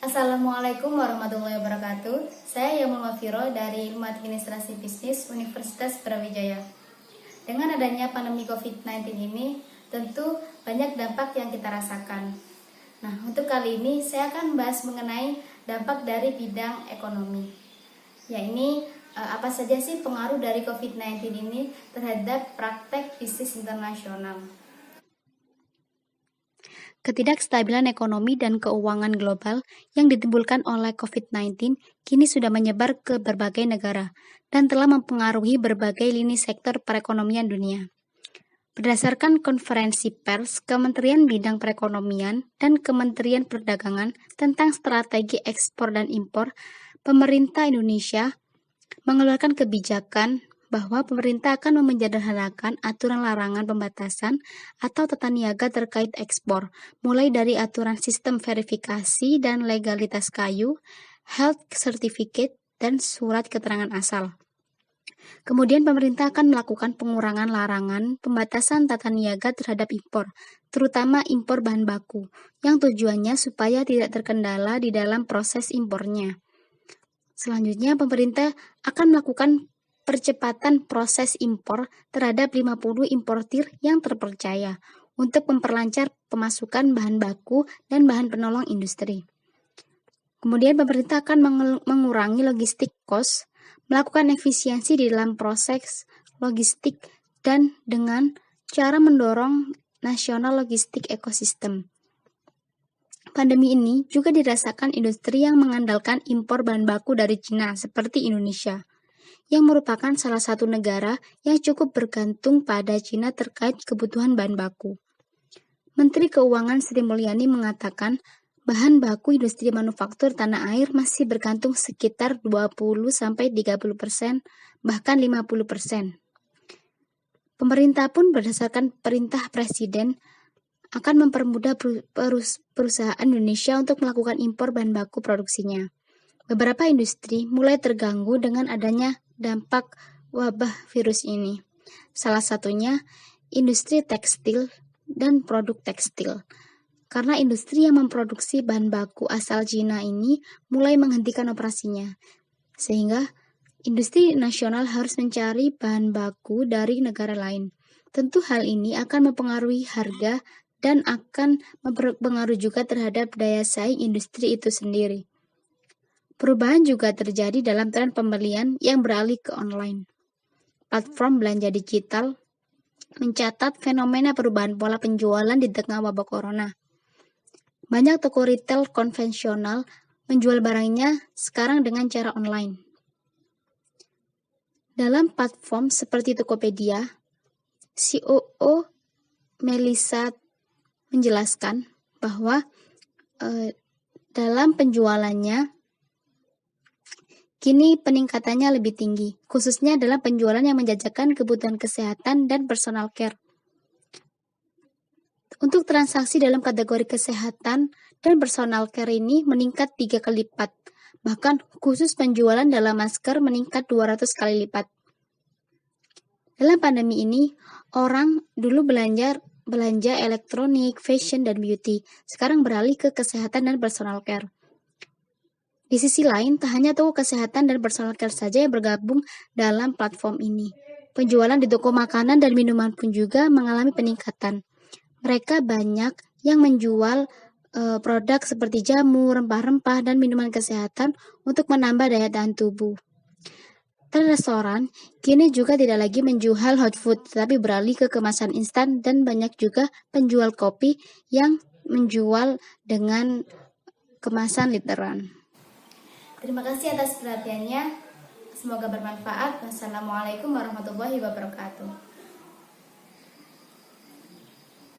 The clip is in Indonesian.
Assalamualaikum warahmatullahi wabarakatuh. Saya Yamul Mafiro dari Ilmu Administrasi Bisnis Universitas Brawijaya. Dengan adanya pandemi COVID-19 ini, tentu banyak dampak yang kita rasakan. Nah, untuk kali ini saya akan bahas mengenai dampak dari bidang ekonomi. Yakni apa saja sih pengaruh dari COVID-19 ini terhadap praktek bisnis internasional. Ketidakstabilan ekonomi dan keuangan global yang ditimbulkan oleh COVID-19 kini sudah menyebar ke berbagai negara dan telah mempengaruhi berbagai lini sektor perekonomian dunia. Berdasarkan konferensi pers Kementerian Bidang Perekonomian dan Kementerian Perdagangan tentang strategi ekspor dan impor, pemerintah Indonesia mengeluarkan kebijakan bahwa pemerintah akan menyederhanakan aturan larangan pembatasan atau tata niaga terkait ekspor, mulai dari aturan sistem verifikasi dan legalitas kayu, health certificate, dan surat keterangan asal. Kemudian pemerintah akan melakukan pengurangan larangan pembatasan tata niaga terhadap impor, terutama impor bahan baku, yang tujuannya supaya tidak terkendala di dalam proses impornya. Selanjutnya, pemerintah akan melakukan percepatan proses impor terhadap 50 importir yang terpercaya untuk memperlancar pemasukan bahan baku dan bahan penolong industri. Kemudian pemerintah akan mengurangi logistik cost, melakukan efisiensi di dalam proses logistik dan dengan cara mendorong nasional logistik ekosistem. Pandemi ini juga dirasakan industri yang mengandalkan impor bahan baku dari Cina seperti Indonesia, yang merupakan salah satu negara yang cukup bergantung pada Cina terkait kebutuhan bahan baku. Menteri Keuangan Sri Mulyani mengatakan bahan baku industri manufaktur tanah air masih bergantung sekitar 20-30%, bahkan 50%. Pemerintah pun berdasarkan perintah Presiden akan mempermudah perusahaan Indonesia untuk melakukan impor bahan baku produksinya. Beberapa industri mulai terganggu dengan adanya dampak wabah virus ini. Salah satunya industri tekstil dan produk tekstil. Karena industri yang memproduksi bahan baku asal Cina ini mulai menghentikan operasinya. Sehingga industri nasional harus mencari bahan baku dari negara lain. Tentu hal ini akan mempengaruhi harga dan akan mempengaruhi juga terhadap daya saing industri itu sendiri. Perubahan juga terjadi dalam tren pembelian yang beralih ke online. Platform belanja digital mencatat fenomena perubahan pola penjualan di tengah wabah corona. Banyak toko retail konvensional menjual barangnya sekarang dengan cara online. Dalam platform seperti Tokopedia, COO Melissa menjelaskan bahwa dalam penjualannya kini peningkatannya lebih tinggi, khususnya dalam penjualan yang menjajakan kebutuhan kesehatan dan personal care. Untuk transaksi dalam kategori kesehatan dan personal care ini meningkat 3 kali lipat, bahkan khusus penjualan dalam masker meningkat 200 kali lipat. Dalam pandemi ini, orang dulu belanja elektronik, fashion, dan beauty, sekarang beralih ke kesehatan dan personal care. Di sisi lain, tak hanya toko kesehatan dan personal care saja yang bergabung dalam platform ini. Penjualan di toko makanan dan minuman pun juga mengalami peningkatan. Mereka banyak yang menjual produk seperti jamu, rempah-rempah, dan minuman kesehatan untuk menambah daya tahan tubuh. Dan restoran kini juga tidak lagi menjual hot food, tetapi beralih ke kemasan instan, dan banyak juga penjual kopi yang menjual dengan kemasan literan. Terima kasih atas perhatiannya. Semoga bermanfaat. Wassalamualaikum warahmatullahi wabarakatuh.